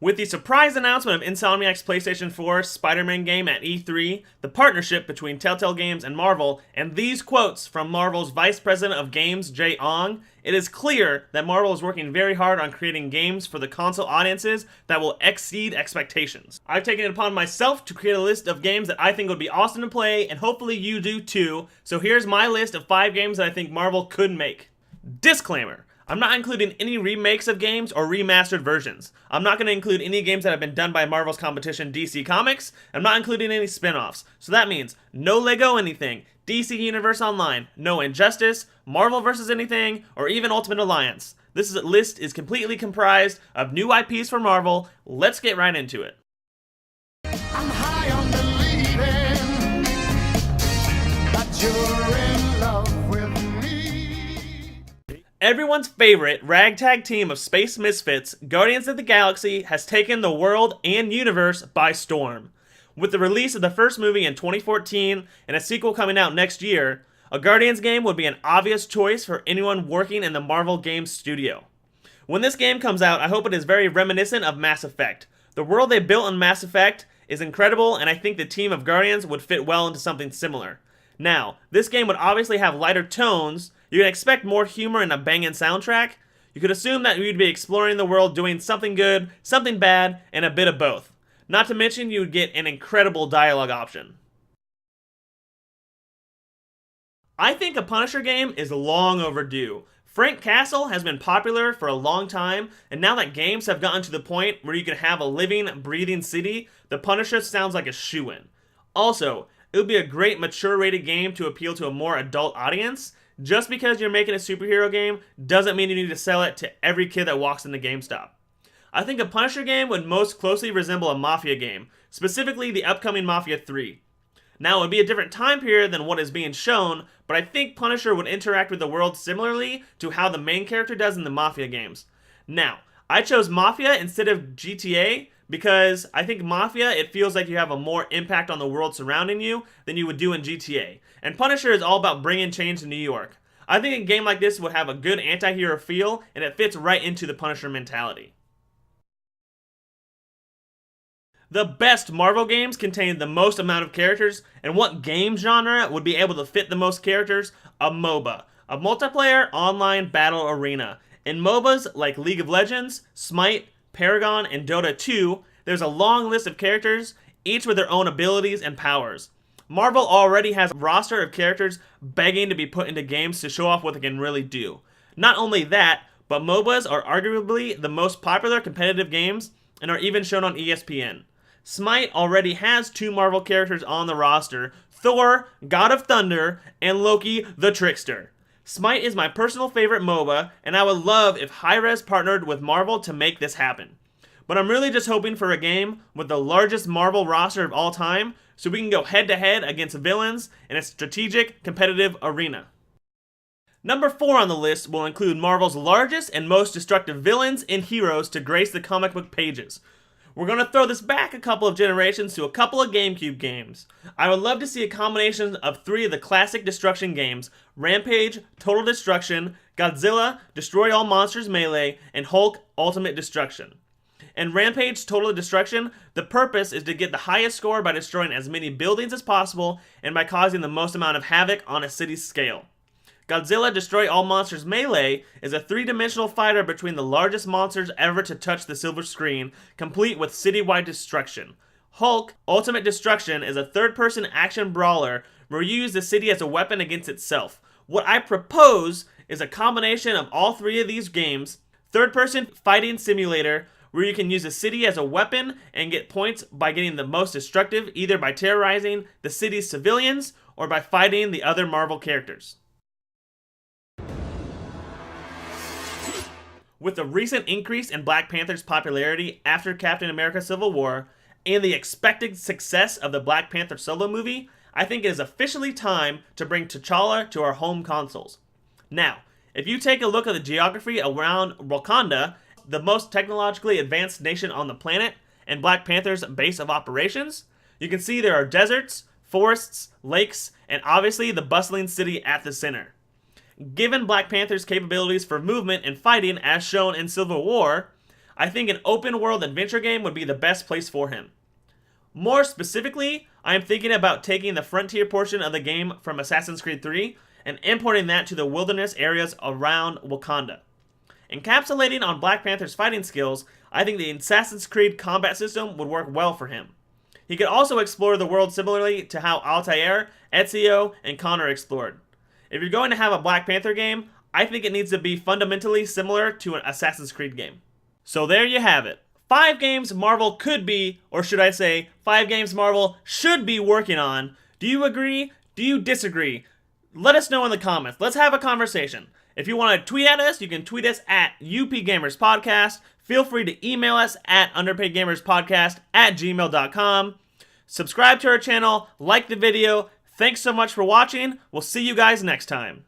With the surprise announcement of Insomniac's PlayStation 4 Spider-Man game at E3, the partnership between Telltale Games and Marvel, and these quotes from Marvel's Vice President of Games, Jay Ong, it is clear that Marvel is working very hard on creating games for the console audiences that will exceed expectations. I've taken it upon myself to create a list of games that I think would be awesome to play, and hopefully you do too, so here's my list of 5 games that I think Marvel could make. Disclaimer. I'm not including any remakes of games or remastered versions. I'm not going to include any games that have been done by Marvel's competition DC Comics. I'm not including any spin-offs. So that means no Lego anything, DC Universe Online, no Injustice, Marvel vs. anything, or even Ultimate Alliance. This list is completely comprised of new IPs for Marvel. Let's get right into it. I'm high on believing that you're in love with me. Everyone's favorite ragtag team of space misfits, Guardians of the Galaxy, has taken the world and universe by storm. With the release of the first movie in 2014 and a sequel coming out next year, a Guardians game would be an obvious choice for anyone working in the Marvel Games studio. When this game comes out, I hope it is very reminiscent of Mass Effect. The world they built in Mass Effect is incredible, and I think the team of Guardians would fit well into something similar. Now, this game would obviously have lighter tones. You can expect more humor and a banging soundtrack. You could assume that you'd be exploring the world doing something good, something bad, and a bit of both. Not to mention you would get an incredible dialogue option. I think a Punisher game is long overdue. Frank Castle has been popular for a long time, and now that games have gotten to the point where you can have a living, breathing city, the Punisher sounds like a shoo-in. Also, it would be a great mature-rated game to appeal to a more adult audience. Just because you're making a superhero game doesn't mean you need to sell it to every kid that walks into GameStop. I think a Punisher game would most closely resemble a Mafia game, specifically the upcoming Mafia 3. Now, it would be a different time period than what is being shown, but I think Punisher would interact with the world similarly to how the main character does in the Mafia games. Now, I chose Mafia instead of GTA because I think Mafia, it feels like you have a more impact on the world surrounding you than you would do in GTA. And Punisher is all about bringing change to New York. I think a game like this would have a good anti-hero feel, and it fits right into the Punisher mentality. The best Marvel games contain the most amount of characters, and what game genre would be able to fit the most characters? A MOBA, a multiplayer online battle arena. In MOBAs like League of Legends, Smite, Paragon, and Dota 2, there's a long list of characters, each with their own abilities and powers. Marvel already has a roster of characters begging to be put into games to show off what they can really do. Not only that, but MOBAs are arguably the most popular competitive games and are even shown on ESPN. Smite already has 2 Marvel characters on the roster, Thor, God of Thunder, and Loki, the Trickster. Smite is my personal favorite MOBA, and I would love if Hi-Rez partnered with Marvel to make this happen. But I'm really just hoping for a game with the largest Marvel roster of all time, so we can go head-to-head against villains in a strategic, competitive arena. Number 4 on the list will include Marvel's largest and most destructive villains and heroes to grace the comic book pages. We're going to throw this back a couple of generations to a couple of GameCube games. I would love to see a combination of 3 of the classic destruction games, Rampage, Total Destruction, Godzilla, Destroy All Monsters Melee, and Hulk, Ultimate Destruction. In Rampage Total Destruction, the purpose is to get the highest score by destroying as many buildings as possible and by causing the most amount of havoc on a city's scale. Godzilla Destroy All Monsters Melee is a 3-dimensional fighter between the largest monsters ever to touch the silver screen, complete with citywide destruction. Hulk Ultimate Destruction is a third-person action brawler where you use the city as a weapon against itself. What I propose is a combination of all 3 of these games, third-person fighting simulator where you can use a city as a weapon and get points by getting the most destructive, either by terrorizing the city's civilians or by fighting the other Marvel characters. With the recent increase in Black Panther's popularity after Captain America Civil War, and the expected success of the Black Panther solo movie, I think it is officially time to bring T'Challa to our home consoles. Now, if you take a look at the geography around Wakanda, the most technologically advanced nation on the planet, and Black Panther's base of operations, you can see there are deserts, forests, lakes, and obviously the bustling city at the center. Given Black Panther's capabilities for movement and fighting as shown in Civil War, I think an open world adventure game would be the best place for him. More specifically, I am thinking about taking the frontier portion of the game from Assassin's Creed 3 and importing that to the wilderness areas around Wakanda. Encapsulating on Black Panther's fighting skills, I think the Assassin's Creed combat system would work well for him. He could also explore the world similarly to how Altair, Ezio, and Connor explored. If you're going to have a Black Panther game, I think it needs to be fundamentally similar to an Assassin's Creed game. So there you have it. 5 games Marvel could be, or should I say, 5 games Marvel should be working on. Do you agree? Do you disagree? Let us know in the comments. Let's have a conversation. If you want to tweet at us, you can tweet us at upgamerspodcast. Feel free to email us at underpaidgamerspodcast@gmail.com. Subscribe to our channel, like the video. Thanks so much for watching. We'll see you guys next time.